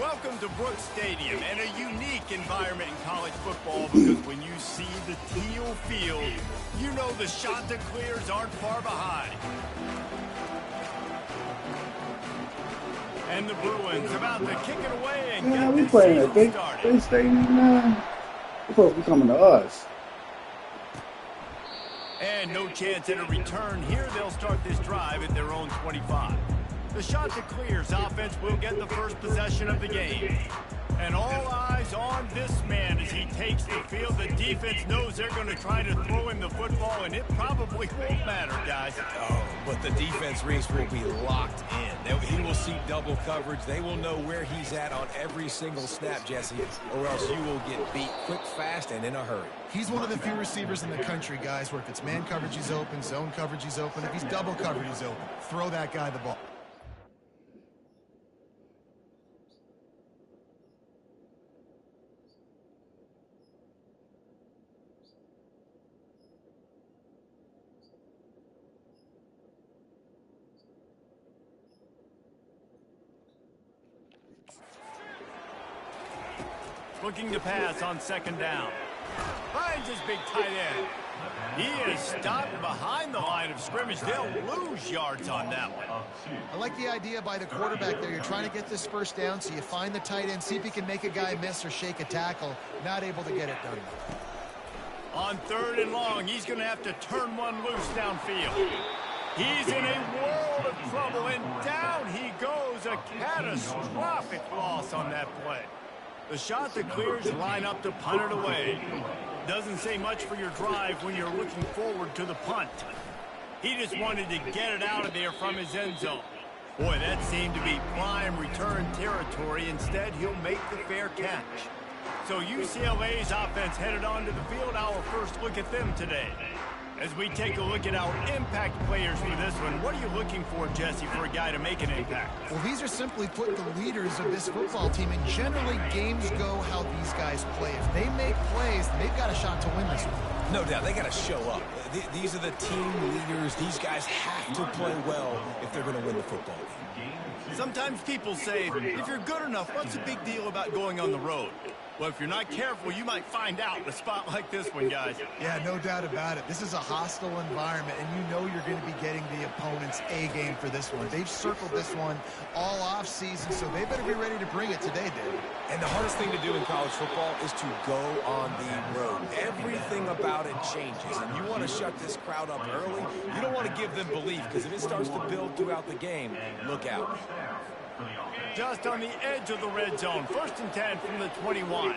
Welcome to Brooks Stadium and a unique environment in college football because when you see the teal field, you know the Chanticleers aren't far behind. And the Bruins about to kick it away and get we this playing a season big stadium now. They're supposed to be coming to us. And no chance at a return here. They'll start this drive at their own 25. The Chanticleers offense will get the first possession of the game. And all eyes on this man as he takes the field. The defense knows they're going to try to throw him the football, and it probably won't matter, guys. Oh, but the defense, Reese, will be locked in. He will see double coverage. They will know where he's at on every single snap, Jesse, or else you will get beat quick, fast, and in a hurry. He's one of the few receivers in the country, guys, where if it's man coverage, he's open, zone coverage, he's open. If he's double covered, he's open. Throw that guy the ball. Looking to pass on second down. Finds his big tight end. He is stopped behind the line of scrimmage. They'll lose yards on that one. I like the idea by the quarterback there. You're trying to get this first down, so you find the tight end, see if he can make a guy miss or shake a tackle. Not able to get it done. On third and long, he's going to have to turn one loose downfield. He's in a world of trouble, and down he goes. A catastrophic loss on that play. The Chanticleers line up to punt it away. Doesn't say much for your drive when you're looking forward to the punt. He just wanted to get it out of there from his end zone. Boy, that seemed to be prime return territory. Instead, he'll make the fair catch. So UCLA's offense headed onto the field. Our first look at them today. As we take a look at our impact players for this one, what are you looking for, Jesse, for a guy to make an impact? Well, these are simply put the leaders of this football team, and generally games go how these guys play. If they make plays, they've got a shot to win this one. No doubt, they got to show up. These are the team leaders. These guys have to play well if they're going to win the football game. Sometimes people say, if you're good enough, what's the big deal about going on the road? Well, if you're not careful, you might find out in a spot like this one, guys. Yeah, no doubt about it. This is a hostile environment, and you know you're going to be getting the opponent's A game for this one. They've circled this one all off season, so they better be ready to bring it today, Dave. And the hardest thing to do in college football is to go on the road. Everything about it changes, and you want to shut this crowd up early. You don't want to give them belief, because if it starts to build throughout the game, look out. Just on the edge of the red zone. 1st and 10 from the 21.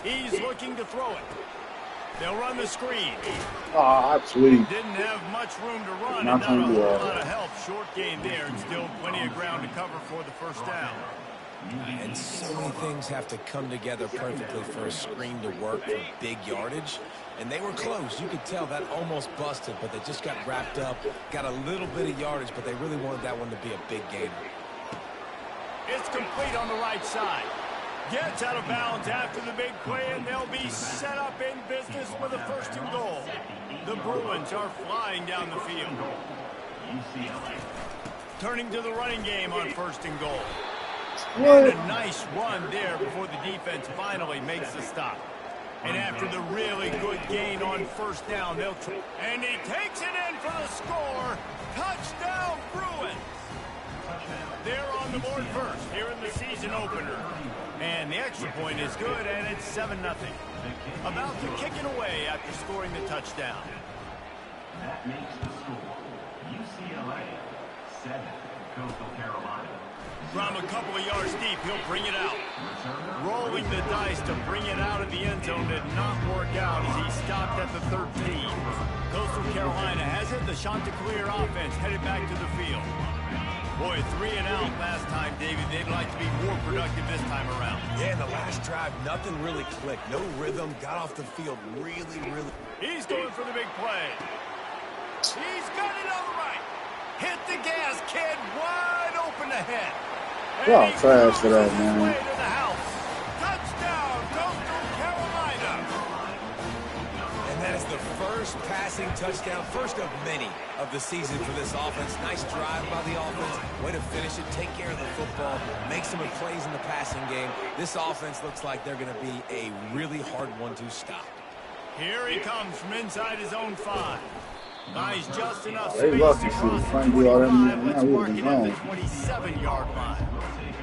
He's looking to throw it. They'll run the screen. Ah, sweet. Didn't have much room to run, and not a whole lot of help. Short gain there, and still plenty of ground to cover for the first down. And so many things have to come together perfectly for a screen to work for big yardage. And they were close. You could tell that almost busted, but they just got wrapped up, got a little bit of yardage, but they really wanted that one to be a big gainer. It's complete on the right side. Gets out of bounds after the big play, and they'll be set up in business with a 1st and goal. The Bruins are flying down the field. Turning to the running game on 1st and goal. And a nice run there before the defense finally makes the stop. And after the really good gain on 1st down, they'll try. And he takes it in for the score. Touchdown, Bruins. They're on the board first here in the season opener. And the extra point is good, and it's 7-0. About to kick it away after scoring the touchdown. That makes the score UCLA 7, Coastal Carolina. From a couple of yards deep, he'll bring it out. Rolling the dice to bring it out of the end zone did not work out as he stopped at the 13. Coastal Carolina has it. The Chanticleer offense headed back to the field. Boy, 3 and out last time, David. They'd like to be more productive this time around. Yeah, in the last drive, nothing really clicked. No rhythm. Got off the field really. He's going for the big play. He's got it on the right. Hit the gas, kid. Wide open ahead. Y'all trash for that, man. Way to the house. Touchdown, Coastal Carolina. And that is the first passing touchdown, first of many of the season for this offense. Nice drive by the offense. Way to finish it, take care of the football, make some plays in the passing game. This offense looks like they're going to be a really hard one to stop. Here he comes from inside his own 5. Nice, just enough They space lucky across she the trying to do all that 25. now. Let's We mark was it at the gone. 27-yard line.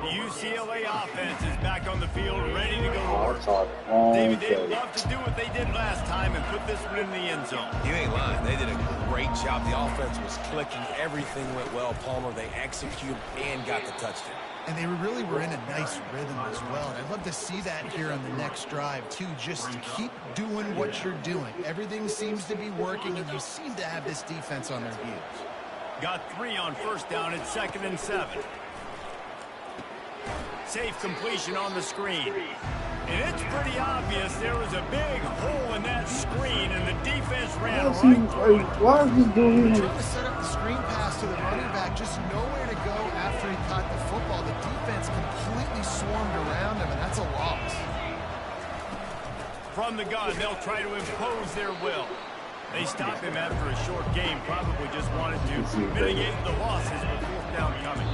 The UCLA offense is back on the field, ready to go to work. David, they'd love to do what they did last time and put this one in the end zone. You ain't lying. They did a great job. The offense was clicking. Everything went well. Palmer, they executed and got the touchdown. And they really were in a nice rhythm as well. And I'd love to see that here on the next drive, too. Just keep doing what you're doing. Everything seems to be working, and you seem to have this defense on their heels. Got 3 on first down at 2nd and 7. Safe completion on the screen. And it's pretty obvious there was a big hole in that screen, and the defense ran right through it. Why is this dude Trying to set up the screen pass to the running back, just nowhere to go after he caught the football. The defense completely swarmed around him, and that's a loss. From the gun, they'll try to impose their will. They stop him after a short game, probably just wanted to mitigate the losses with 4th down coming.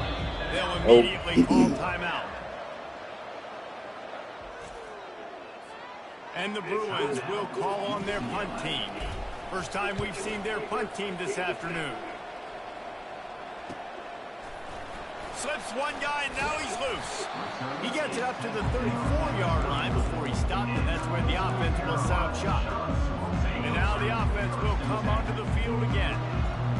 They'll immediately call timeout. And the Bruins will call on their punt team. First time we've seen their punt team this afternoon. Slips one guy, and now he's loose. He gets it up to the 34-yard line before he stopped, and that's where the offense will set up shop. And now the offense will come onto the field again.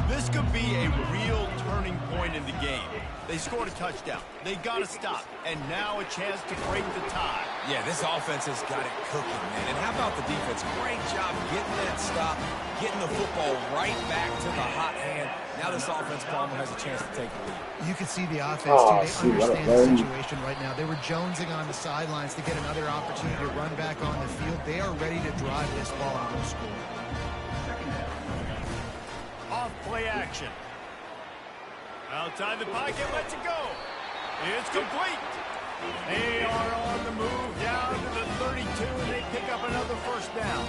This could be a real turning point in the game. They scored a touchdown. They got to stop. And now a chance to break the tie. Yeah, this offense has got it cooking, man. And how about the defense? Great job getting that stop, getting the football right back to the hot hand. Now this offense, Palmer, has a chance to take the lead. You can see the offense, too. They understand the situation right now. They were jonesing on the sidelines to get another opportunity to run back on the field. They are ready to drive this ball and go score. Off play action. Outside the pocket, lets it go. It's complete. They are on the move down to the 32, and they pick up another first down.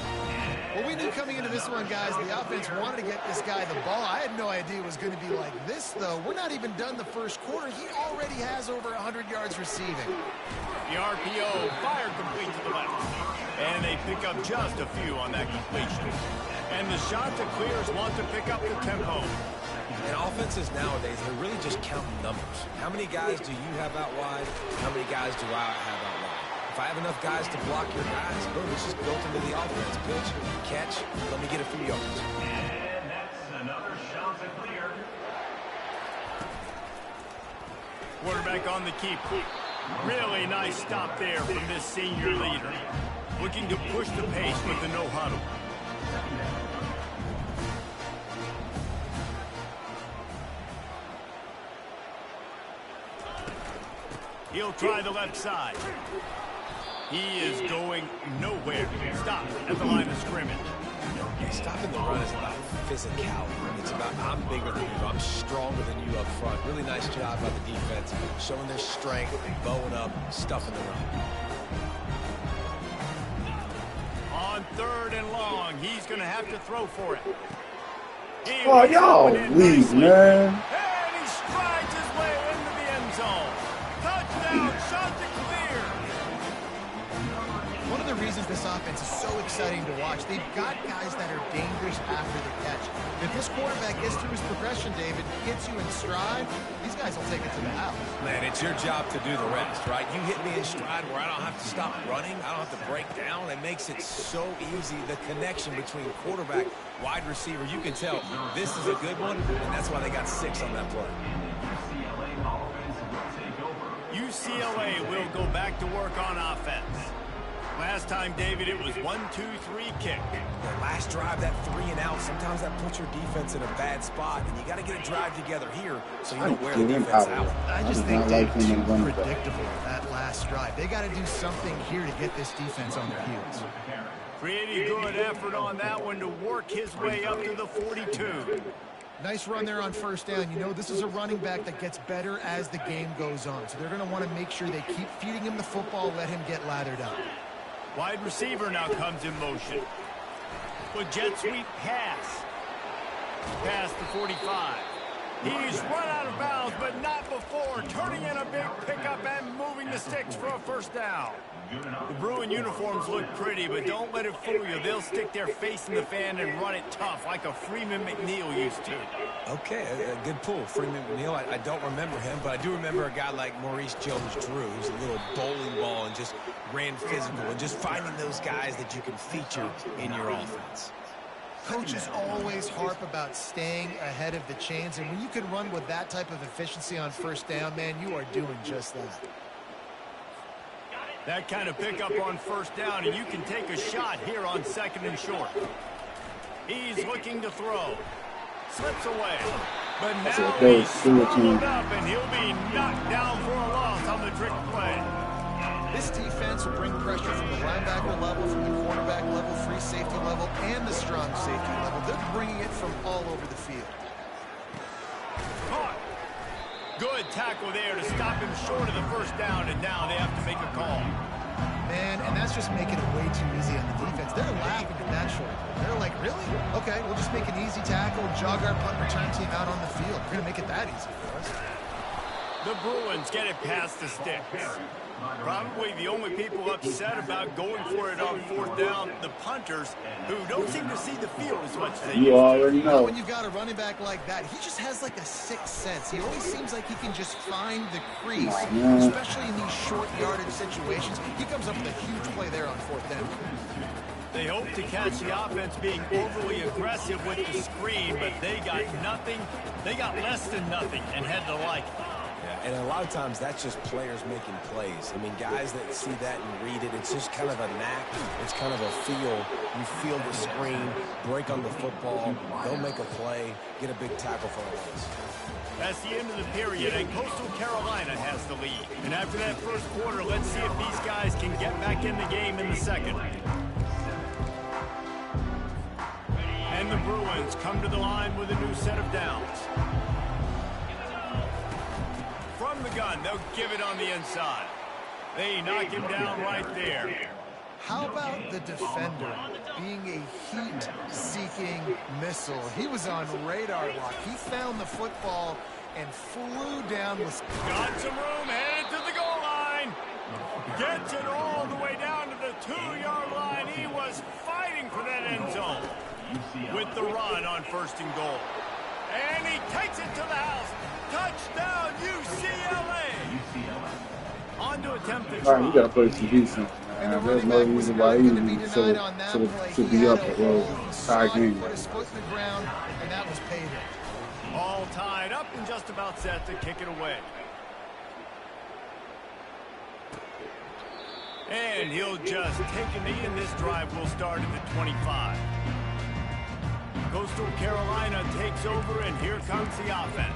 Well, we knew coming into this one, guys, the offense wanted to get this guy the ball. I had no idea it was going to be like this, though. We're not even done the first quarter. He already has over 100 yards receiving. The RPO fired complete to the left. And they pick up just a few on that completion. And the shot to clears want to pick up the tempo. And offenses nowadays, they're really just counting numbers. How many guys do you have out wide? How many guys do I have out wide? If I have enough guys to block your guys, boom, it's just built into the offense. Pitch, catch, let me get a few yards. And that's another shot to clear. Quarterback on the keep. Really nice stop there from this senior leader. Looking to push the pace with the no huddle. He'll try the left side. He is going nowhere. Stop at the line of scrimmage. Yeah, stopping the run is about physicality. It's about I'm bigger than you. I'm stronger than you up front. Really nice job by the defense, showing their strength, bowing up, stuffing the run. On 3rd and long, he's going to have to throw for it. Oh, y'all leave, man. And he strides his way into the end zone. Touchdown, shot to clear. One of the reasons this offense is so exciting to watch, they've got guys that are dangerous after the catch. If this quarterback gets through his progression, David, gets you in stride, these guys will take it to the house. Man, it's your job to do the rest, right? You hit me in stride where I don't have to stop running. I don't have to break down. It makes it so easy. The connection between quarterback, wide receiver, you can tell this is a good one, and that's why they got 6 on that play. UCLA will go back to work on offense. Last time, David, it was 1-2-3 kick. The last drive, that 3 and out, sometimes that puts your defense in a bad spot, and you got to get a drive together here so you don't wear the defense out. I just think they're too predictable that last drive. They got to do something here to get this defense on their heels. Pretty good effort on that one to work his way up to the 42. Nice run there on first down. You know, this is a running back that gets better as the game goes on. So they're going to want to make sure they keep feeding him the football, let him get lathered up. Wide receiver now comes in motion. with jet sweep pass. Past the 45. He's run out of bounds, but not before turning in a big pickup and moving the sticks for a first down. The Bruin uniforms look pretty, but don't let it fool you. They'll stick their face in the fan and run it tough like a Freeman McNeil used to. Okay, a good pull. Freeman McNeil, I don't remember him, but I do remember a guy like Maurice Jones-Drew, who's a little bowling ball and just ran physical, and just finding those guys that you can feature in your offense. Coaches always harp about staying ahead of the chains, and when you can run with that type of efficiency on first down, man, you are doing just that. That kind of pickup on first down, and you can take a shot here on 2nd and short. He's looking to throw. Slips away. But now he's swallowed up, and he'll be knocked down for a loss on the trick play. This defense will bring pressure from the linebacker level, from the cornerback level, free safety level, and the strong safety level. They're bringing it from all over the field. Caught. Good tackle there to stop him short of the first down, and now they have to make a call. Man, and that's just making it way too easy on the defense. They're laughing at that short. They're like, really? Okay, we'll just make an easy tackle, jog our punt return team out on the field. We're going to make it that easy for us. The Bruins get it past the sticks. Probably the only people upset about going for it on 4th down, the punters, who don't seem to see the field as much as they used to. You already know. When you've got a running back like that, he just has like a sixth sense. He always seems like he can just find the crease, especially in these short yardage situations. He comes up with a huge play there on 4th down. They hope to catch the offense being overly aggressive with the screen, but they got nothing. They got less than nothing and had to like it. And a lot of times that's just players making plays. I mean, guys that see that and read it, it's just kind of a knack. It's kind of a feel. You feel the screen, break on the football, they'll make a play, get a big tackle for a loss. That's the end of the period, and Coastal Carolina has the lead. And after that first quarter, let's see if these guys can get back in the game in the second. And the Bruins come to the line with a new set of downs. From the gun, they'll give it on the inside. They knock him down right there. How about the defender being a heat-seeking missile? He was on radar lock. He found the football and flew down with... Got some room, headed to the goal line. Gets it all the way down to the 2-yard line. He was fighting for that end zone with the run on 1st and goal. And he takes it to the house. Touchdown, UCLA. On to attempt the All right, you got to play some defense, man. There's no reason why he should be up the whole entire game. Put his foot in the ground, and that was paid. All tied up and just about set to kick it away. And he'll just take a knee, and this drive will start at the 25. Coastal Carolina takes over, and here comes the offense.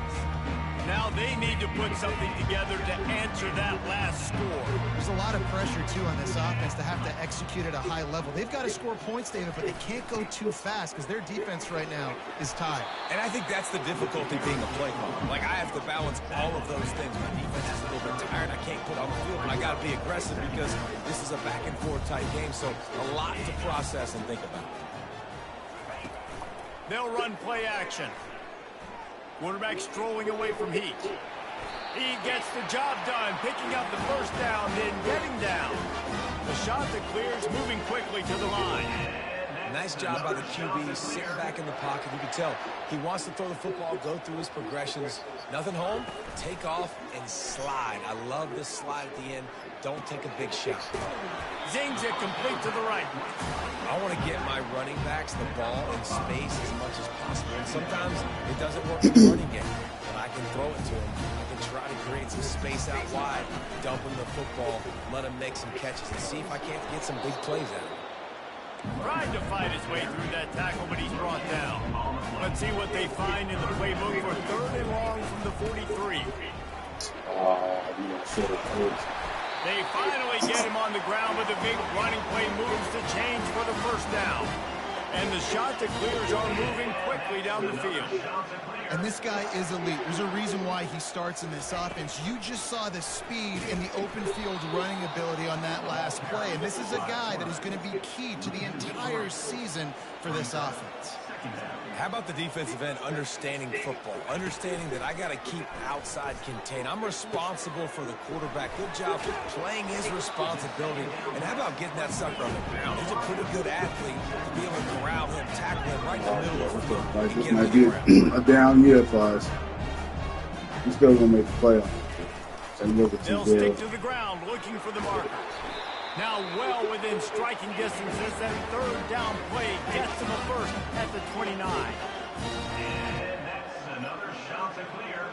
Now they need to put something together to answer that last score. There's a lot of pressure, too, on this offense to have to execute at a high level. They've got to score points, David, but they can't go too fast because their defense right now is tied. And I think that's the difficulty being a play caller. Like, I have to balance all of those things. My defense is a little bit tired. I can't put on the field, but I got to be aggressive because this is a back-and-forth type game, so a lot to process and think about. They'll run play action. Quarterback strolling away from heat. He gets the job done, picking up the first down, then getting down. The shot that clears, moving quickly to the line. Nice job by the QB, sitting back in the pocket. You can tell he wants to throw the football, go through his progressions. Nothing home, take off, and slide. I love this slide at the end. Don't take a big shot. Zings it complete to the right. I want to get my running backs the ball in space as much as possible. And sometimes it doesn't work in the running game. But I can throw it to him. I can try to create some space out wide, dump him the football, let him make some catches, and see if I can't get some big plays out of him. Tried to fight his way through that tackle, but he's brought down. Let's see what they find in the playbook for 3rd and long from the 43. They finally get him on the ground with a big running play, moves to change for the first down. And the shot that clears are moving quickly down the field. And this guy is elite. There's a reason why he starts in this offense. You just saw the speed and the open field running ability on that last play. And this is a guy that is going to be key to the entire season for this offense. How about the defensive end understanding football, understanding that I got to keep outside contained. I'm responsible for the quarterback. Good job playing his responsibility. And how about getting that sucker on the ground? He's a pretty good athlete to be able to corral him, tackle him right in the middle of the field. Like, this might be a down year for us. We're still going to make the playoffs. So they'll stick to the ground looking for the marker. Now well within striking distance as that third down play gets them a first at the 29. And that's another shot to clear.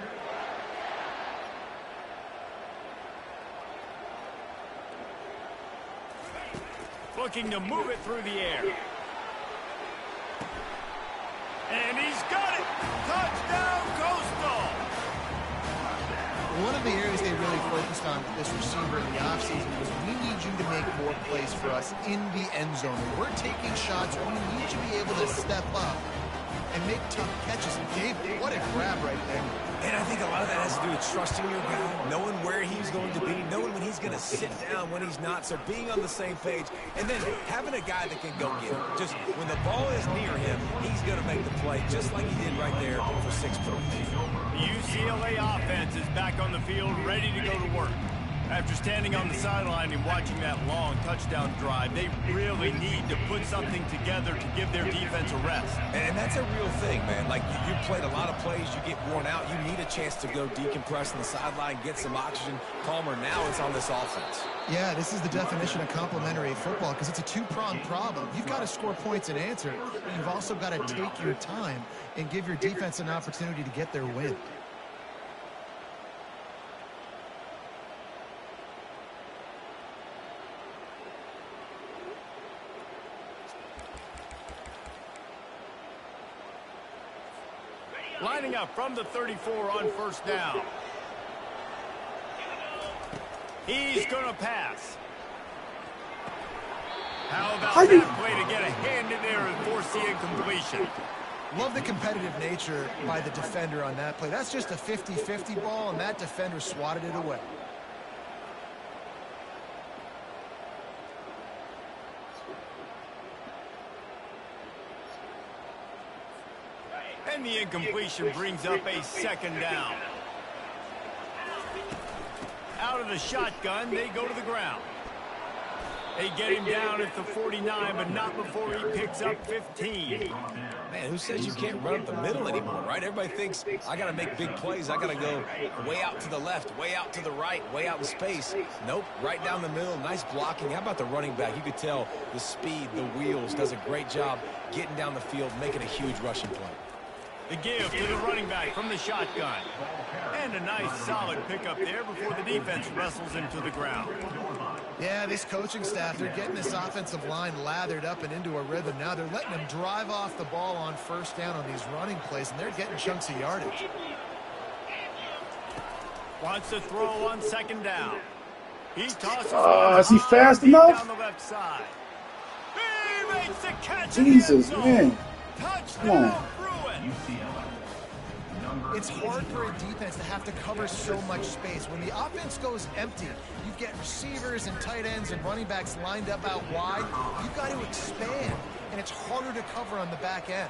Looking to move it through the air. And he's got it! Touchdown, Coastal! One of the areas they really focused on with this receiver in the offseason was we need you to make more plays for us in the end zone. When we're taking shots, we need you to be able to step up and make tough catches. And David, what a grab right there. And I think a lot of that has to do with trusting your guy, knowing where he's going to be, knowing when he's going to sit down, when he's not. So being on the same page, and then having a guy that can go get it. Just when the ball is near him, he's going to make the play, just like he did right there for 6 points. The UCLA offense is back on the field, ready to go to work. After standing on the sideline and watching that long touchdown drive, they really need to put something together to give their defense a rest. And that's a real thing, man. Like, you played a lot of plays, you get worn out, you need a chance to go decompress on the sideline, get some oxygen. Palmer, now it's on this offense. Yeah, this is the definition of complementary football because it's a two-pronged problem. You've got to score points and answer, but you've also got to take your time and give your defense an opportunity to get their win. Lining up from the 34 on first down. He's going to pass. How about that play to get a hand in there and force the incompletion? Love the competitive nature by the defender on that play. That's just a 50-50 ball, and that defender swatted it away. And the incompletion brings up a second down. Out of the shotgun, they go to the ground. They get him down at the 49, but not before he picks up 15. Man, who says you can't run up the middle anymore, right? Everybody thinks, I got to make big plays. I got to go way out to the left, way out to the right, way out in space. Nope, right down the middle, nice blocking. How about the running back? You could tell the speed, the wheels, does a great job getting down the field, making a huge rushing play. The give to the running back from the shotgun. And a nice solid pickup there before the defense wrestles him to the ground. Yeah, this coaching staff, they're getting this offensive line lathered up and into a rhythm. Now they're letting them drive off the ball on first down on these running plays, and they're getting chunks of yardage. Wants to throw on second down. He tosses is he fast enough? down the left side. He makes the catch. Jesus, man. Touchdown, Bruin. It's hard for a defense to have to cover so much space. When the offense goes empty, you get receivers and tight ends and running backs lined up out wide. You've got to expand, and it's harder to cover on the back end.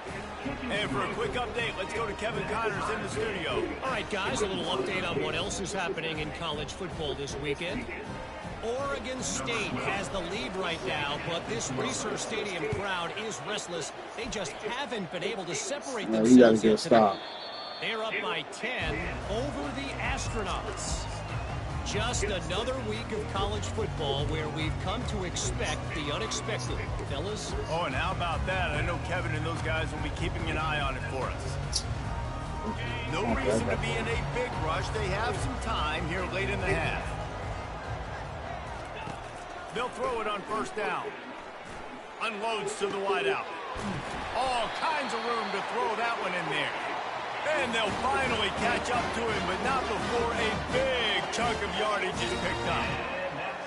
And for a quick update, let's go to Kevin Connors in the studio. All right, guys, a little update on what else is happening in college football this weekend. Oregon State has the lead right now, but this Research Stadium crowd is restless. They just haven't been able to separate themselves yet today. They're up by 10 over the Astronauts. Just another week of college football where we've come to expect the unexpected. Fellas? Oh, and how about that? I know Kevin and those guys will be keeping an eye on it for us. No reason to be in a big rush. They have some time here late in the half. They'll throw it on first down. Unloads to the wideout. All kinds of room to throw that one in there. And they'll finally catch up to him, but not before a big chunk of yardage is picked up.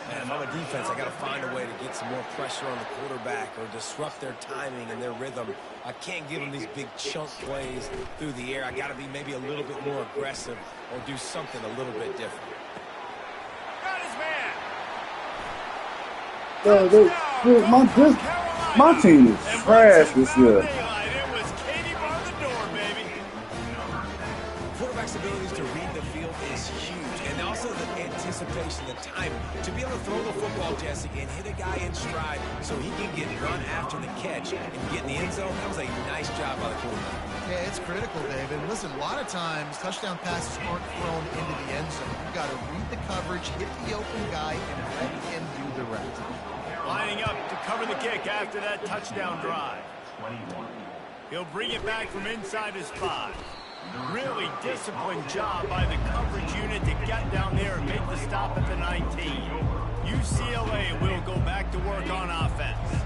Man, if I'm a defense, I got to find a way to get some more pressure on the quarterback or disrupt their timing and their rhythm. I can't give them these big chunk plays through the air. I got to be maybe a little bit more aggressive or do something a little bit different. Got his man. My team is trash this year. Quarterback's abilities to read the field is huge, and also the anticipation, the timing. To be able to throw the football, Jesse, and hit a guy in stride so he can get run after the catch and get in the end zone, that was a nice job by the quarterback. Yeah, it's critical, David. Listen, a lot of times touchdown passes aren't thrown into the end zone. You've got to read the coverage, hit the open guy, and let him do the rest. Lining up to cover the kick after that touchdown drive. He'll bring it back from inside his 5. Really disciplined job by the coverage unit to get down there and make the stop at the 19. UCLA will go back to work on offense.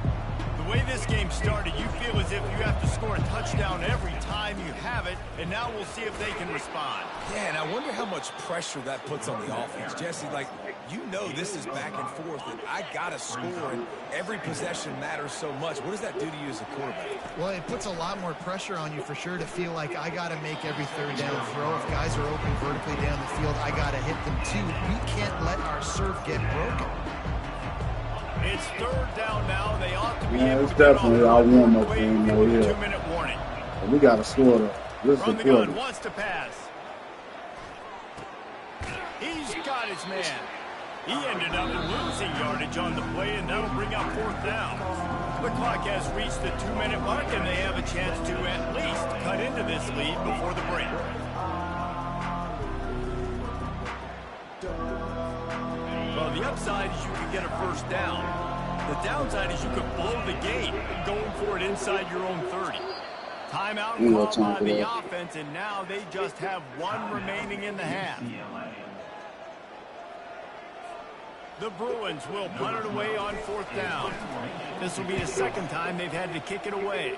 The way this game started, you feel as if you have to score a touchdown every time you have it, and now we'll see if they can respond. Yeah, and I wonder how much pressure that puts on the offense. Jesse, like, you know this is back and forth, and I got to score, and every possession matters so much. What does that do to you as a quarterback? Well, it puts a lot more pressure on you for sure to feel like I got to make every third down throw. If guys are open vertically down the field, I got to hit them too. We can't let our serve get broken. It's third down now. They ought to be able to definitely our warm-up game though, yeah. 2-minute warning. We got to score though. This From is the good. gun, wants to pass. He's got his man. He ended up losing yardage on the play, and that'll bring up 4th down. The clock has reached the 2-minute mark, and they have a chance to at least cut into this lead before the break. Well, the upside is you could get a first down. The downside is you could blow the game going for it inside your own 30. Timeout called by the offense, and now they just have 1 remaining in the half. The Bruins will punt it away on 4th down. This will be the 2nd time they've had to kick it away.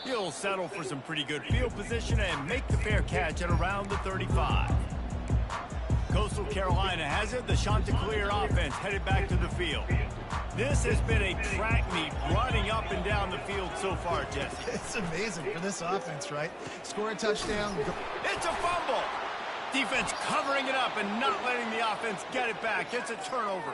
He'll settle for some pretty good field position and make the fair catch at around the 35. Coastal Carolina has it. The Chanticleer offense headed back to the field. This has been a track meet running up and down the field so far, Jesse. It's amazing for this offense, right? Score a touchdown. It's a fumble. Defense covering it up and not letting the offense get it back. It's a turnover.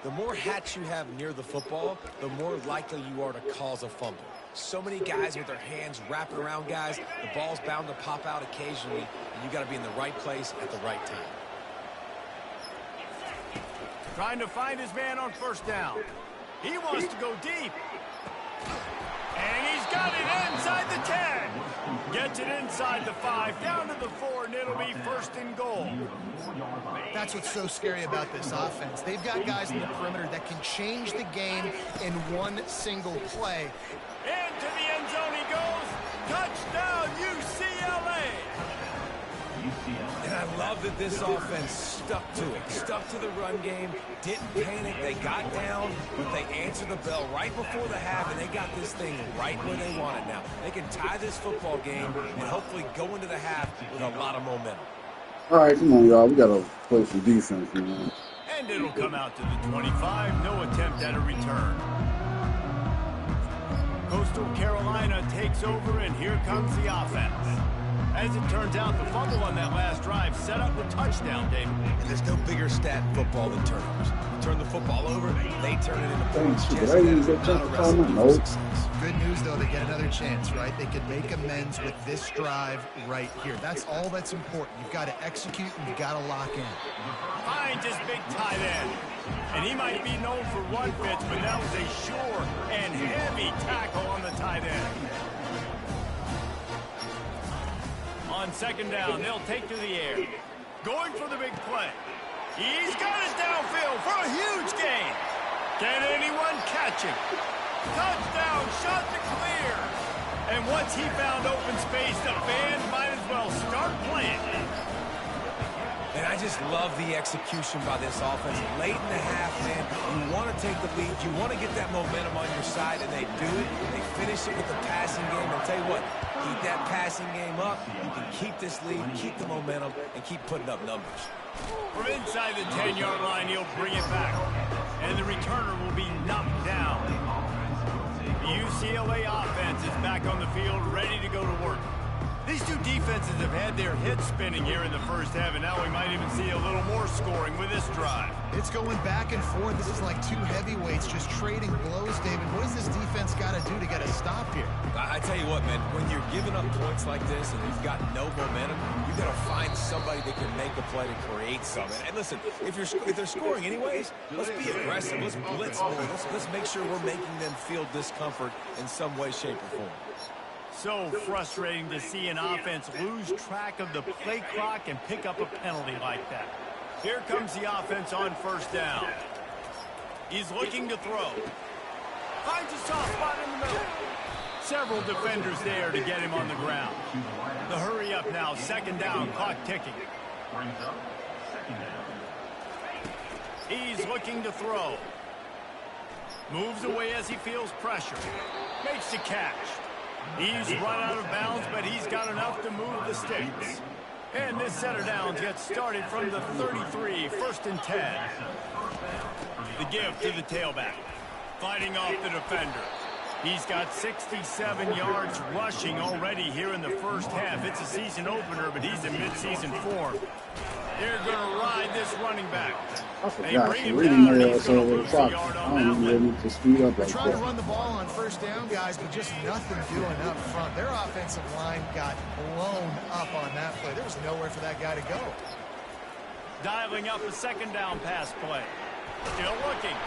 The more hats you have near the football, the more likely you are to cause a fumble. So many guys with their hands wrapping around guys, the ball's bound to pop out occasionally, and you got to be in the right place at the right time. Trying to find his man on 1st down. He wants to go deep. And he's got it inside the 10. Gets it inside the 5, down to the 4, and it'll be 1st and goal. That's what's so scary about this offense. They've got guys in the perimeter that can change the game in one single play. Into the end zone he goes. Touchdown, UCLA. And I love that this offense stuck to it, stuck to the run game, didn't panic, they got down, but they answered the bell right before the half, and they got this thing right where they want it now. They can tie this football game and hopefully go into the half with a lot of momentum. All right, come on, y'all. We got to play some defense, man. And it'll come out to the 25. No attempt at a return. Coastal Carolina takes over, and here comes the offense. As it turns out, the fumble on that last drive set up the touchdown, David. And there's no bigger stat in football than turnovers. You turn the football over, they turn it into points. Jesse, that is not a recipe for success. Good news, though, they get another chance, right? They can make amends with this drive right here. That's all that's important. You've got to execute, and you've got to lock in. Finds his big tight end. And he might be known for run fits, but that was a sure and heavy tackle on the tight end. On 2nd down, they'll take to the air. Going for the big play. He's got his downfield for a huge gain. Can anyone catch him? Touchdown, Chanticleer. And once he found open space, the band might as well start playing. And I just love the execution by this offense. Late in the half, man, you want to take the lead. You want to get that momentum on your side, and they do it. They finish it with the passing game. I'll tell you what, keep that passing game up. You can keep this lead, keep the momentum, and keep putting up numbers. From inside the 10-yard line, he'll bring it back. And the returner will be knocked down. The UCLA offense is back on the field, ready to go to work. These two defenses have had their heads spinning here in the first half, and now we might even see a little more scoring with this drive. It's going back and forth. This is like two heavyweights just trading blows, David. What does this defense got to do to get a stop here? I tell you what, man, when you're giving up points like this and you've got no momentum, you've got to find somebody that can make a play to create something. And listen, if they're scoring anyways, let's be aggressive. Let's blitz more. Let's make sure we're making them feel discomfort in some way, shape, or form. So frustrating to see an offense lose track of the play clock and pick up a penalty like that. Here comes the offense on first down. He's looking to throw. Finds a soft spot in the middle. Several defenders there to get him on the ground. The hurry up now, second down, clock ticking. He's looking to throw. Moves away as he feels pressure. Makes the catch. He's run out of bounds, but he's got enough to move the sticks. And this set of downs gets started from the 33, 1st and 10. The give to the tailback. Fighting off the defender. He's got 67 yards rushing already here in the first half. It's a season opener, but he's in midseason form. They're going to ride this running back. I forgot. So reading there, so the clock. I don't even need to speed up like that. Trying to run the ball on first down, guys, but just nothing doing up front. Their offensive line got blown up on that play. There was nowhere for that guy to go. Dialing up a second down pass play. Still looking.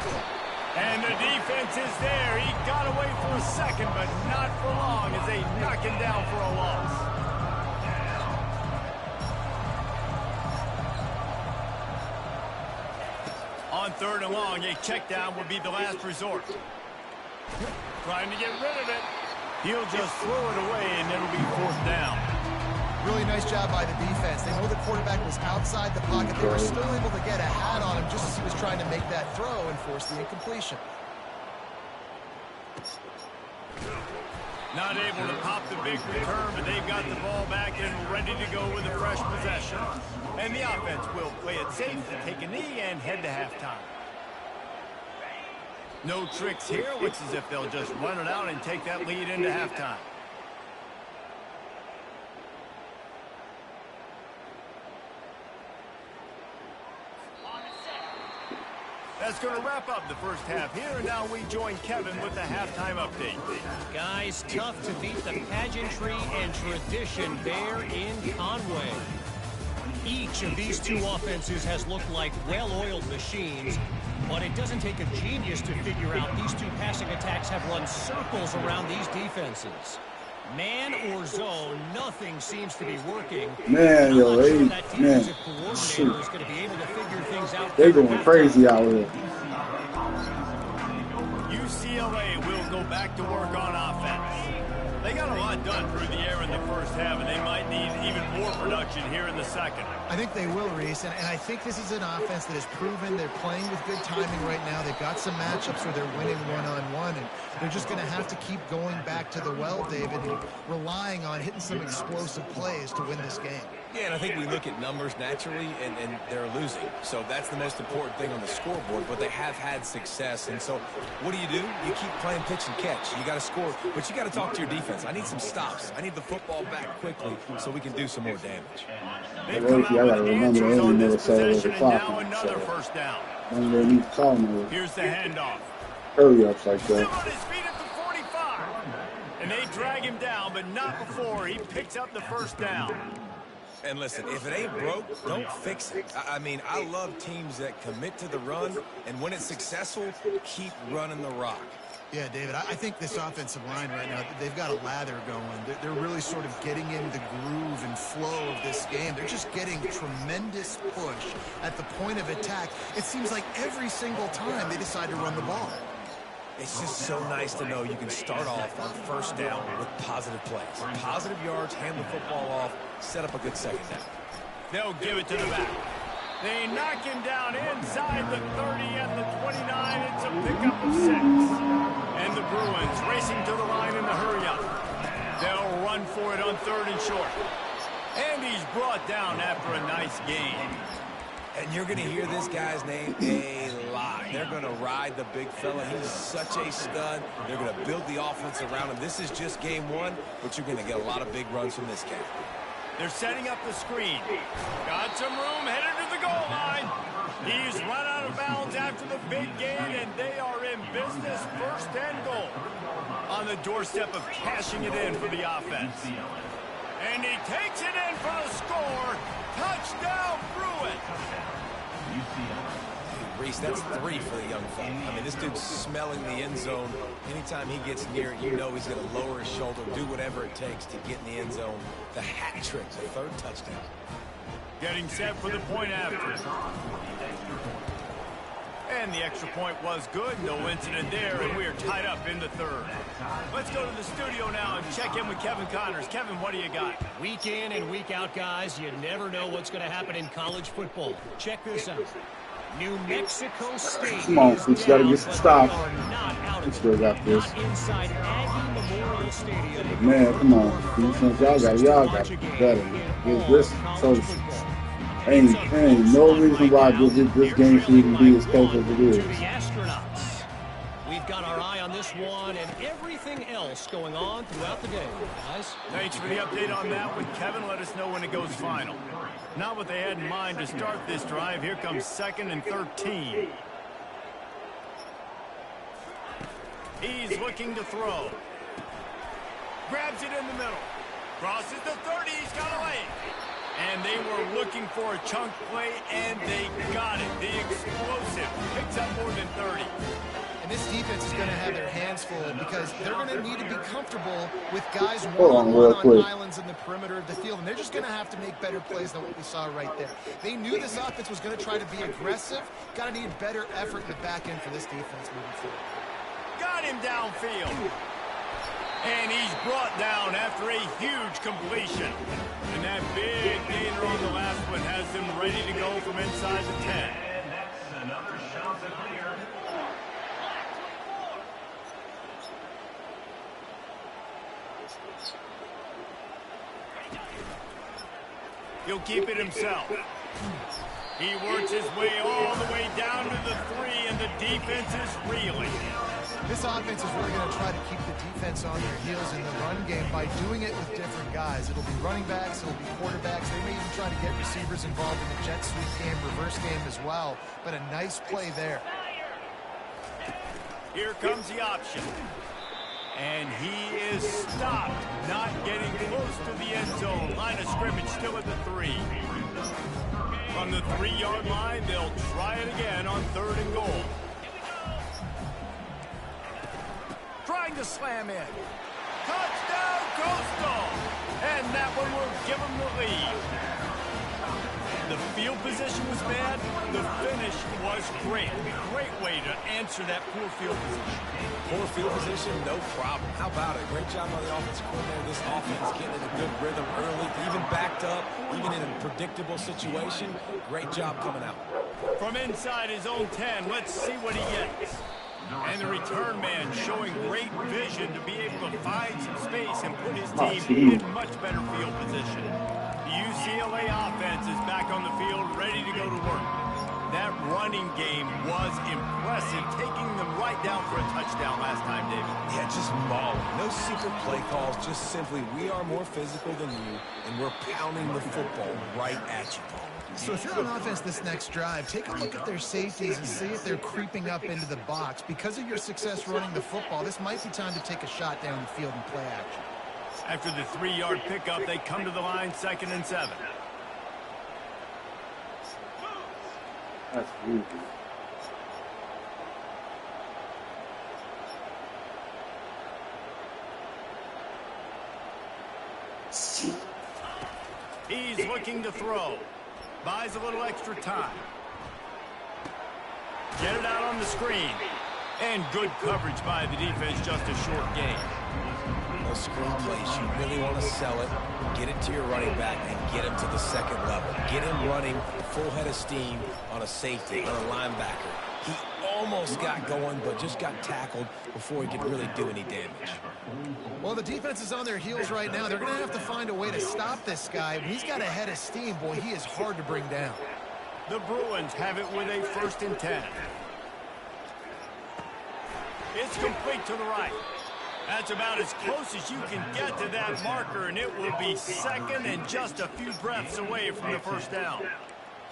And the defense is there. He got away for a second, but not for long as they knock him down for a loss. On third and long, a check down would be the last resort. Trying to get rid of it. He'll just throw it away, and it'll be fourth down. Really nice job by the defense. They know the quarterback was outside the pocket. They were still able to get a hat on him just as he was trying to make that throw and force the incompletion. Not able to pop the big return, but they've got the ball back and ready to go with a fresh possession. And the offense will play it safe to take a knee and head to halftime. No tricks here. Looks as if they'll just run it out and take that lead into halftime. That's going to wrap up the first half here, and now we join Kevin with the halftime update. Guys, tough to beat the pageantry and tradition there in Conway. Each of these two offenses has looked like well-oiled machines, but it doesn't take a genius to figure out these two passing attacks have run circles around these defenses. Man or zone, nothing seems to be working. Man, yo, man, shoot. They're going crazy out here. UCLA will go back to work on offense. They got a lot done through the air in the first half, and they might need even more production here in the second. I think they will, Reese, and I think this is an offense that has proven they're playing with good timing right now. They've got some matchups where they're winning one-on-one, and they're just going to have to keep going back to the well, David, and relying on hitting some explosive plays to win this game. Yeah, and I think we look at numbers naturally, and they're losing. So that's the most important thing on the scoreboard, but they have had success. And so what do? You keep playing pitch and catch. You got to score, but you got to talk to your defense. I need some stops. I need the football back quickly so we can do some more damage. They've come out with answers on this possession, and now another first down. Here's the handoff. Hurry ups like Still that. on his feet at the 45. And they drag him down, but not before he picks up the first down. And listen, if it ain't broke, don't fix it. I mean, I love teams that commit to the run, and when it's successful, keep running the rock. Yeah, David, I think this offensive line right now, they've got a lather going. They're really sort of getting in the groove and flow of this game. They're just getting tremendous push at the point of attack. It seems like every single time they decide to run the ball. It's just so nice to know you can start off on first down with positive plays. Positive yards, hand the football off, set up a good second down. They'll give it to the back. They knock him down inside the 30 and the 29. It's a pickup of 6. And the Bruins racing to the line in the hurry-up. They'll run for it on 3rd and short. And he's brought down after a nice gain. And you're going to hear this guy's name a lot. They're going to ride the big fella. He's such a stud. They're going to build the offense around him. This is just game 1, but you're going to get a lot of big runs from this guy. They're setting up the screen. Got some room, headed to the goal line. He's run out of bounds after the big gain, and they are in business, 1st and goal. On the doorstep of cashing it in for the offense. And he takes it in for the score. Touchdown, Bruins. Reese, that's 3 for the young fella. I mean, this dude's smelling the end zone. Anytime he gets near it, you know he's going to lower his shoulder, do whatever it takes to get in the end zone. The hat trick, the 3rd touchdown. Getting set for the point after. And the extra point was good. No incident there, and we are tied up in the 3rd. Let's go to the studio now and check in with Kevin Connors. Kevin, what do you got? Week in and week out, guys, you never know what's going to happen in college football. Check this out. New Mexico State. Come on, we got to get some stops. We still got this. Inside Aggie Memorial Stadium. Man, come on. Defense, y'all got to be better. This ain't no reason why this game should even be as close as it is. To the Astronauts. We've got our eye on this one and everything else going on throughout the game, guys. Thanks for the update on that one, Kevin. Let us know when it goes final. Not what they had in mind to start this drive. Here comes 2nd and 13. He's looking to throw. Grabs it in the middle. Crosses the 30. He's got a lane. And they were looking for a chunk play, and they got it. The explosive picks up more than 30. And this defense is going to have their hands full because they're going to need to be comfortable with guys one-on-one on islands in the perimeter of the field. And they're just going to have to make better plays than what we saw right there. They knew this offense was going to try to be aggressive. Got to need better effort in the back end for this defense moving forward. Got him downfield. And he's brought down after a huge completion. And that big gainer on the last one has them ready to go from inside the 10. And that's another shot to clear. He'll keep it himself. He works his way all the way down to the 3, and the defense is reeling. This offense is really going to try to keep the defense on their heels in the run game by doing it with different guys. It'll be running backs, it'll be quarterbacks. They may even try to get receivers involved in the jet sweep game, reverse game as well. But a nice play there. Here comes the option. And he is stopped, not getting close to the end zone. Line of scrimmage still at the 3. From the 3-yard line, they'll try it again on 3rd and goal. Trying to slam in. Touchdown, Coastal! And that one will give them the lead. The field position was bad. The finish was great. Great way to answer that poor field position. Poor field position, no problem. How about it? Great job by the offensive coordinator. This offense getting in a good rhythm early, even backed up, even in a predictable situation. Great job coming out. From inside his own 10, let's see what he gets. And the return man showing great vision to be able to find some space and put his team in much better field position. The UCLA offense is back on the field, ready to go to work. That running game was impressive, taking them right down for a touchdown last time, David. Yeah, just mauling. No secret play calls, just simply we are more physical than you, and we're pounding the football right at you, Paul. So if you're on offense this next drive, take a look at their safeties and see if they're creeping up into the box. Because of your success running the football, this might be time to take a shot down the field and play action. After the 3-yard pickup, they come to the line, 2nd and 7. That's weird. He's looking to throw. Buys a little extra time. Get it out on the screen. And good coverage by the defense, just a short gain. couple screen plays, you really want to sell it, get it to your running back, and get him to the second level. Get him running full head of steam on a safety, on a linebacker. He almost got going, but just got tackled before he could really do any damage. Well, the defense is on their heels right now. They're going to have to find a way to stop this guy. When he's got a head of steam, boy, he is hard to bring down. The Bruins have it with a 1st and 10. It's complete to the right. That's about as close as you can get to that marker, and it will be second and just a few breaths away from the 1st down.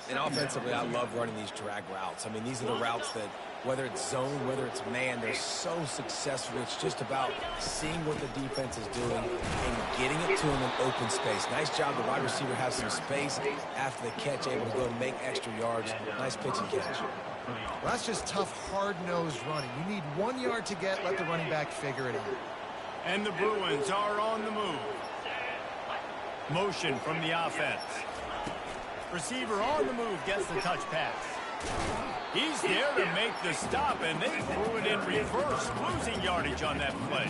And offensively, I love running these drag routes. I mean, these are the routes that, whether it's zone, whether it's man, they're so successful. It's just about seeing what the defense is doing and getting it to him in open space. Nice job. The wide receiver has some space after the catch, able to go and make extra yards. Nice pitch and catch. Well, that's just tough, hard-nosed running. You need 1 yard to get, let the running back figure it out. And the Bruins are on the move. Motion from the offense. Receiver on the move gets the touch pass. He's there to make the stop, and they threw it in reverse, losing yardage on that play.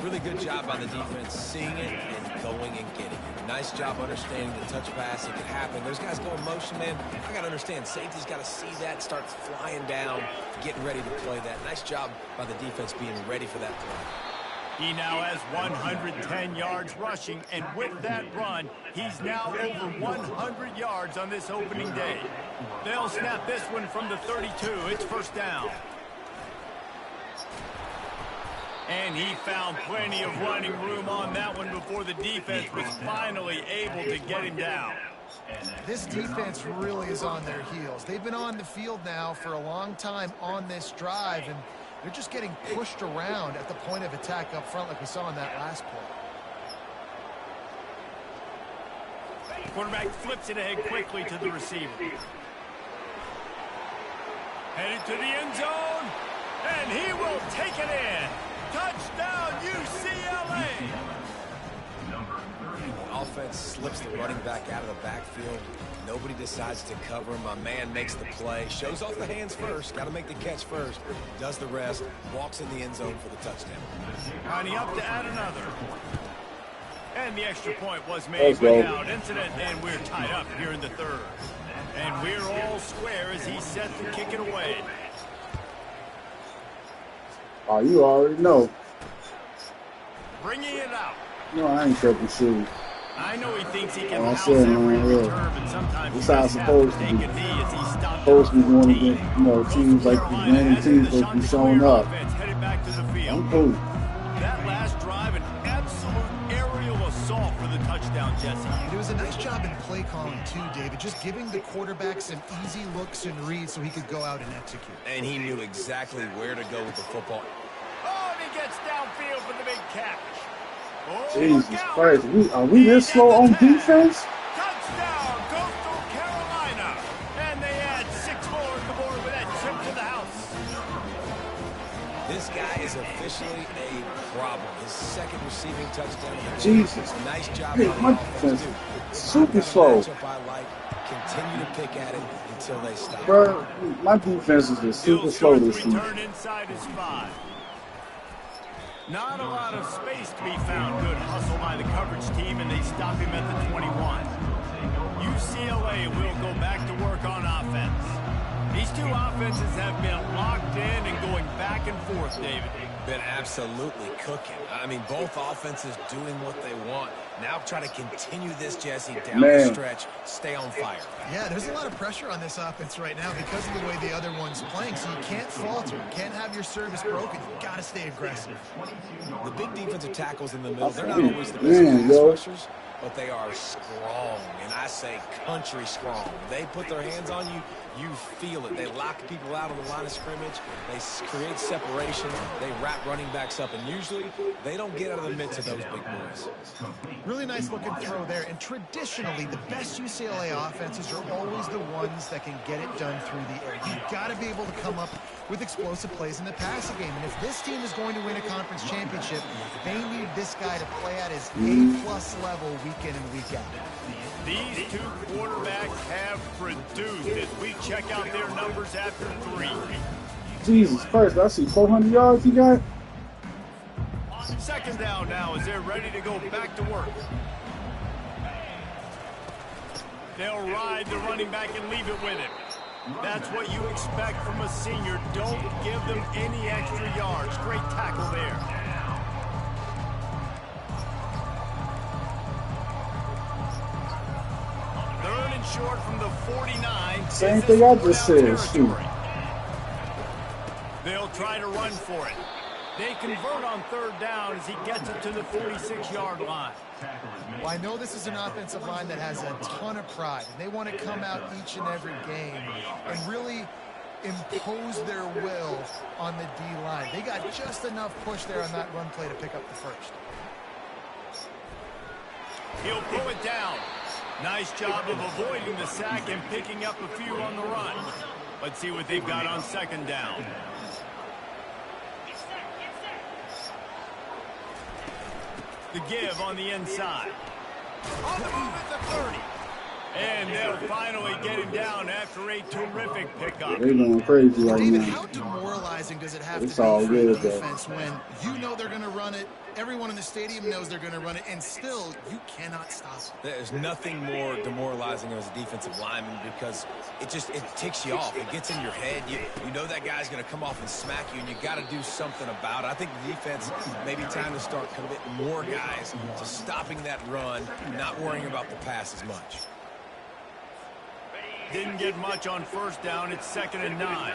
Really good job by the defense, seeing it and going and getting it. Nice job understanding the touch pass. It could happen. Those guys go in motion, man. I got to understand, safety's got to see that, starts flying down, getting ready to play that. Nice job by the defense being ready for that play. He now has 110 yards rushing, and with that run, he's now over 100 yards on this opening day. They'll snap this one from the 32. It's 1st down. And he found plenty of running room on that one before the defense was finally able to get him down. This defense really is on their heels. They've been on the field now for a long time on this drive, and they're just getting pushed around at the point of attack up front like we saw in that last play. Quarterback flips it ahead quickly to the receiver. Headed to the end zone, and he will take it in. Touchdown, UCLA! Offense slips the running back out of the backfield. Nobody decides to cover him. My man makes the play. Shows off the hands first. Got to make the catch first. Does the rest. Walks in the end zone for the touchdown. Lining up to add another. And the extra point was made without incident, and we're tied up here in the 3rd. And we're all square as he's set to kick it away. Oh, you already know. Bringing it out. No, I ain't tripping shoes. I know he thinks he can house every return, but sometimes he does have to take a knee as he stopped supposed to be going against, teams like the random teams supposed to be showing up. Headed back to the field. I'm cool. That last drive, an absolute aerial assault for the touchdown, Jesse. It was a nice job in play calling too, David, just giving the quarterback some easy looks and reads so he could go out and execute. And he knew exactly where to go with the football. Oh, and he gets downfield for the big catch. Oh, Jesus Christ, are we this slow on defense? Touchdown, Coastal Carolina. And they add 6 more on the board with that trip to the house. This guy is officially a problem. His 2nd receiving touchdown. Jesus. Nice job Hey, on my the offense, defense too. super slow. I like. Continue to pick at it until they stop. Bro, my defense is just super slow this season. Return inside his 5. Not a lot of space to be found. Good hustle by the coverage team, and they stop him at the 21. UCLA will go back to work on offense. These two offenses have been locked in and going back and forth, David. Been absolutely cooking. I mean, both offenses doing what they want. Now try to continue this, Jesse, down the stretch. Stay on fire. Yeah, there's a lot of pressure on this offense right now because of the way the other one's playing, so you can't falter. You can't have your service broken. You got to stay aggressive. The big defensive tackles in the middle, they're not always the best pass rushers, but they are strong, and I say country strong. They put their hands on you, you feel it. They lock people out on the line of scrimmage. They create separation. They wrap running backs up, and usually they don't get out of the midst of those big boys. Really nice looking throw there, and traditionally the best UCLA offenses are always the ones that can get it done through the air. You've got to be able to come up with explosive plays in the passing game, and if this team is going to win a conference championship, they need this guy to play at his A+ level week in and week out. These two quarterbacks have produced as we check out their numbers after 3. Jesus Christ, I see 400 yards he got. Second down now as they're ready to go back to work. They'll ride the running back and leave it with him. That's what you expect from a senior. Don't give them any extra yards. Great tackle there. Third and short from the 49. Same thing I just said. Shoot. They'll try to run for it. They convert on third down as he gets it to the 46-yard line. Well, I know this is an offensive line that has a ton of pride, and they want to come out each and every game and really impose their will on the D-line. They got just enough push there on that run play to pick up the first. He'll pull it down. Nice job of avoiding the sack and picking up a few on the run. Let's see what they've got on second down. The give on the inside. On the move at the 30. And they'll finally get him down after a terrific pickup. They're going crazy right David, now. how demoralizing does it have It's to be all for good, the defense when you know they're going to run it, everyone in the stadium knows they're going to run it, and still you cannot stop it? There's nothing more demoralizing as a defensive lineman because it ticks you off. It gets in your head. You know that guy's going to come off and smack you, and you got to do something about it. I think the defense maybe time to start committing more guys to stopping that run, not worrying about the pass as much. Didn't get much on first down. It's 2nd and 9.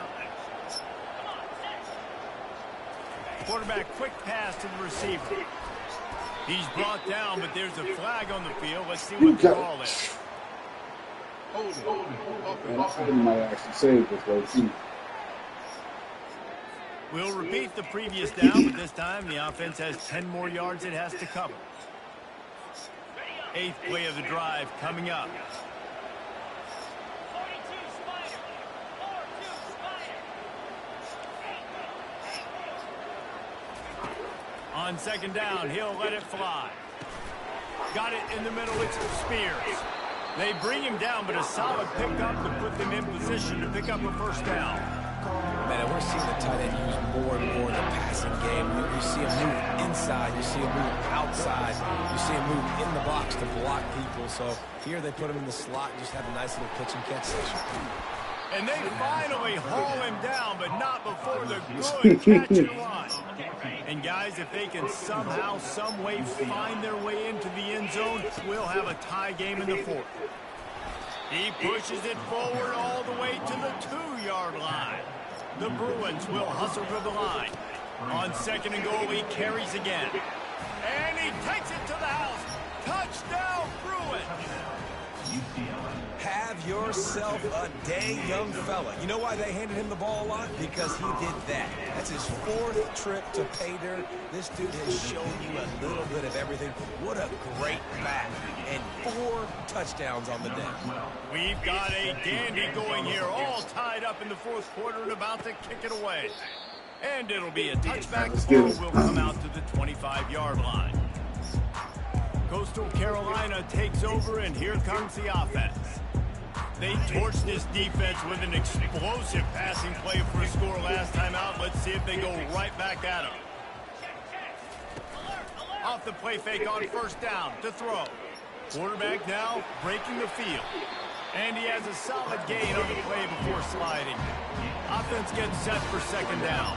Quarterback quick pass to the receiver. He's brought down, but there's a flag on the field. Let's see what the call is. He might actually save this way, too. We'll repeat the previous down, but this time the offense has 10 more yards it has to cover. 8th play of the drive coming up. On second down, he'll let it fly. Got it in the middle, it's Spears. They bring him down, but a solid pickup to put them in position to pick up a first down. Man, we're seeing the tight end used more and more in the passing game. You see him move inside, you see him move outside, you see him move in the box to block people. So here they put him in the slot and just have a nice little pitch and catch session. And they finally haul him down, but not before the good catch and run. And guys, if they can somehow, some way find their way into the end zone, we'll have a tie game in the 4th. He pushes it forward all the way to the 2-yard line. The Bruins will hustle to the line. On 2nd and goal, he carries again. And he takes it to the house. Touchdown, Bruins! Have yourself a day, young fella. You know why they handed him the ball a lot? Because he did that. That's his 4th trip to pay dirt. This dude has shown you a little bit of everything. What a great back. And 4 touchdowns on the day. We've got a dandy going here, all tied up in the 4th quarter and about to kick it away. And it'll be a touchback. The ball will come out to the 25-yard line. Coastal Carolina takes over, and here comes the offense. They torched this defense with an explosive passing play for a score last time out. Let's see if they go right back at him. Off the play fake on first down to throw. Quarterback now breaking the field. And he has a solid gain on the play before sliding. Offense gets set for 2nd down.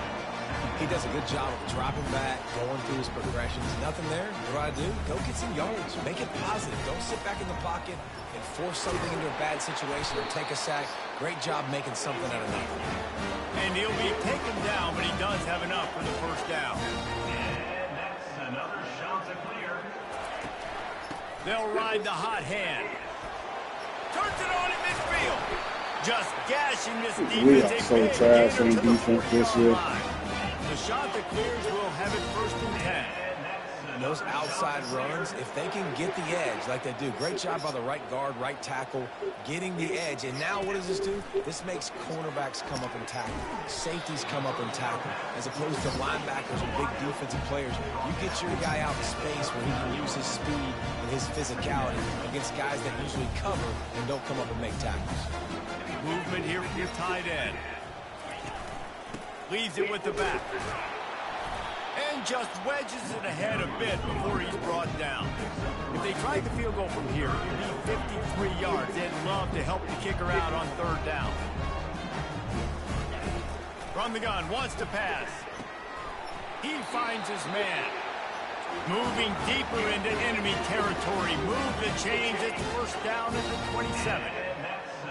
He does a good job of dropping back, going through his progressions. Nothing there. What do I do? Go get some yards. Make it positive. Don't sit back in the pocket and force something into a bad situation or take a sack. Great job making something out of nothing. And he'll be taken down, but he does have enough for the first down. And that's another shot to clear. They'll ride the hot hand. Turns it on in midfield. Just gashing this We defense. are so trash in defense this year. The shot that clears will have it 1st and 10. And those outside runs, if they can get the edge like they do, great job by the right guard, right tackle, getting the edge. And now what does this do? This makes cornerbacks come up and tackle. Safeties come up and tackle. As opposed to linebackers and big defensive players, you get your guy out in space where he can use his speed and his physicality against guys that usually cover and don't come up and make tackles. Movement here from your tight end. Leaves it with the back. And just wedges it ahead a bit before he's brought down. If they tried the field goal from here, it would be 53 yards. They'd love to help the kicker out on third down. From the gun, wants to pass. He finds his man. Moving deeper into enemy territory. Move the change. It's first down at the 27.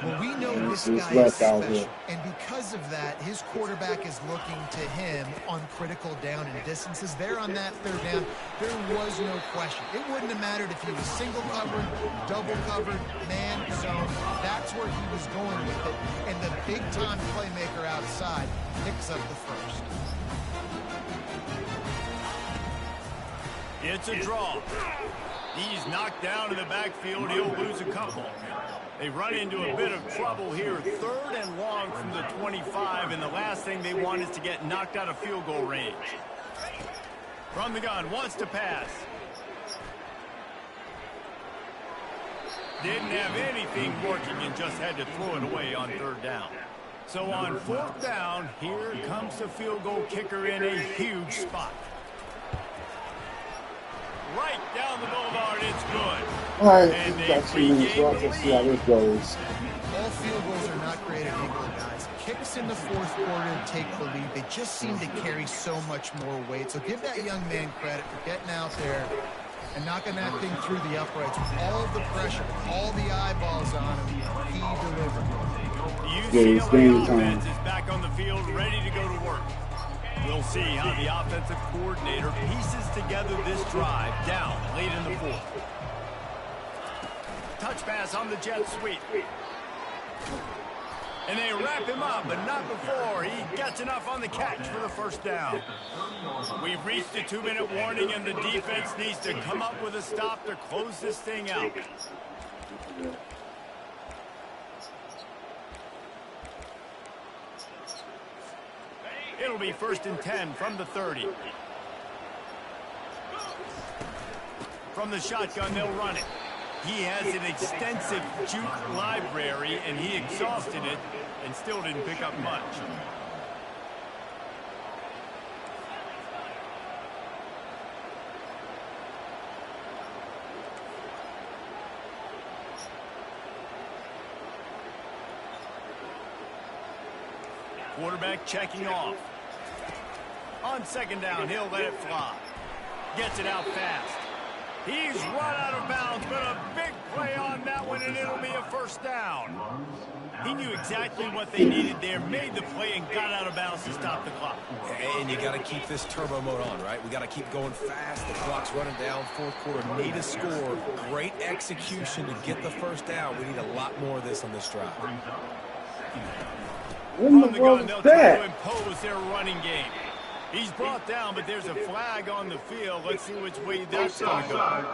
Well, we know this guy is special, and because of that, his quarterback is looking to him on critical down and distances. There on that third down, there was no question. It wouldn't have mattered if he was single covered, double covered, man zone. That's where he was going with it, and the big-time playmaker outside picks up the first. It's a draw. He's knocked down in the backfield. He'll lose a couple. They run into a bit of trouble here. Third and long from the 25, and the last thing they want is to get knocked out of field goal range. From the gun, wants to pass. Didn't have anything working and just had to throw it away on third down. So on fourth down, here comes the field goal kicker in a huge spot. Right down the boulevard, it's good. All right, And they got 2 minutes left. Let's see how this goes. All field goals are not created equal, guys. Kicks in the fourth quarter take the lead. They just seem to carry so much more weight. So give that young man credit for getting out there and knocking that thing through the uprights with all of the pressure, all the eyeballs on him. He delivered. The UCLA offense is back on the field, ready to go to work. We'll see how the offensive coordinator pieces together this drive down late in the fourth. Touch pass on the jet sweep. And they wrap him up, but not before he gets enough on the catch for the first down. We've reached a 2-minute warning, and the defense needs to come up with a stop to close this thing out. It'll be 1st and 10 from the 30. From the shotgun, they'll run it. He has an extensive juke library, and he exhausted it and still didn't pick up much. Quarterback checking off. On second down, he'll let it fly. Gets it out fast. He's run out of bounds, but a big play on that one, and it'll be a first down. He knew exactly what they needed there, made the play, and got out of bounds to stop the clock. And you got to keep this turbo mode on, right? We got to keep going fast. The clock's running down. Fourth quarter, need a score. Great execution to get the first down. We need a lot more of this on this drive. From the gun, they'll try to impose their running game. He's brought down, but there's a flag on the field. Let's see which way that's going to go.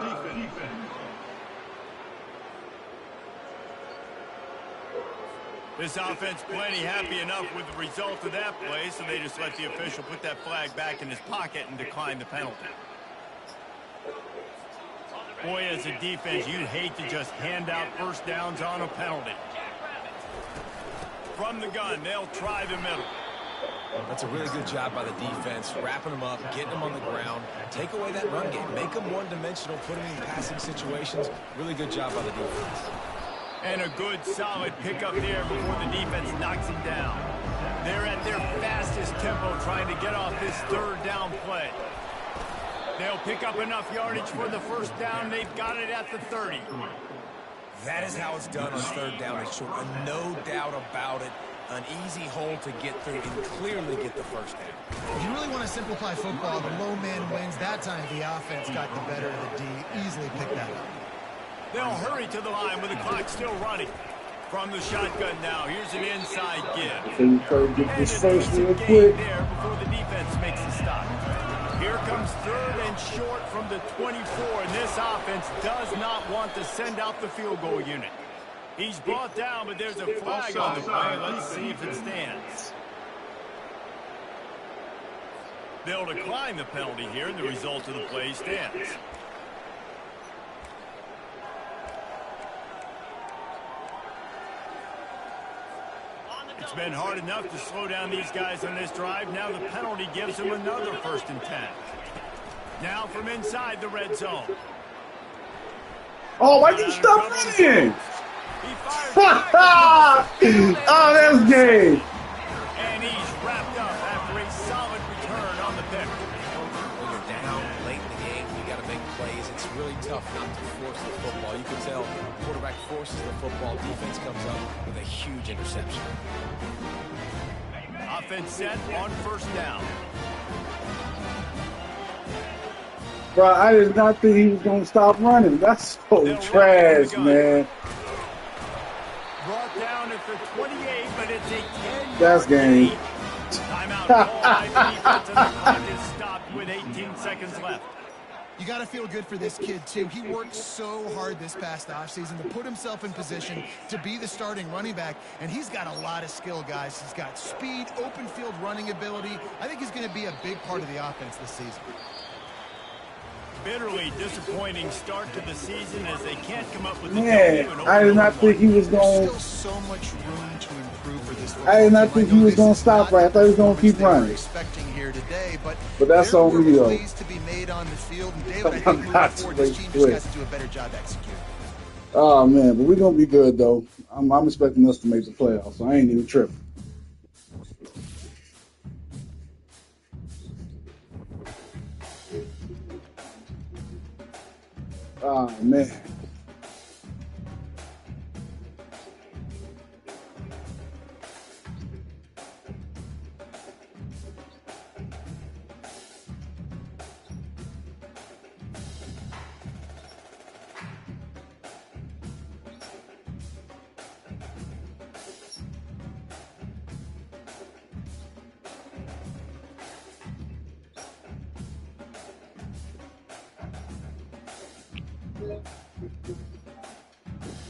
This offense plenty happy enough with the result of that play, so they just let the official put that flag back in his pocket and decline the penalty. Boy, as a defense, you'd hate to just hand out first downs on a penalty. From the gun, they'll try the middle. That's a really good job by the defense, wrapping them up, getting them on the ground, take away that run game, make them one-dimensional, put them in passing situations. Really good job by the defense. And a good, solid pickup there before the defense knocks him down. They're at their fastest tempo trying to get off this third down play. They'll pick up enough yardage for the first down. They've got it at the 30. That is how it's done on third down and short. No doubt about it. An easy hole to get through and clearly get the first down. If you really want to simplify football, the low man wins. That time the offense got the better of the D. Easily picked that up. They'll hurry to the line with the clock still running. From the shotgun now, here's an inside give. So you try to get this first real Gain quick. there before the defense makes a stop. Here comes third and short from the 24, and this offense does not want to send out the field goal unit. He's brought down, but there's a flag on the play. Let's see if it stands. They'll decline the penalty here, and the result of the play stands. It's been hard enough to slow down these guys on this drive. Now the penalty gives them another 1st and 10. Now from inside the red zone. Oh, why you stop running? Oh, that's gay. And he's wrapped up after a solid return on the pick. When you're down late in the game, you got to make plays. It's really tough not to force the football. You can tell the quarterback forces the football. Defense comes up with a huge interception. Offense set on 1st down. Bro, I did not think he was going to stop running. That's so trash, man. Brought down at the 28, but it's a 10. That's game. Timeout call by the defense, and the clock is stopped with 18 seconds left. You got to feel good for this kid, too. He worked so hard this past offseason to put himself in position to be the starting running back, and he's got a lot of skill, guys. He's got speed, open field running ability. I think he's going to be a big part of the offense this season. Bitterly disappointing start to the season as they can't come up with the Man, I did not think he was going. There's still so much room to improve for this. I did not think he was going to stop right. I thought he was going to keep running. Expecting here today, but that's on me, though. plays to be made on the field, and David, I think moving forward, this team just has to do a better job executing. Oh man, but we're gonna be good though. I'm expecting us to make the playoffs, so I ain't even tripping. Oh man.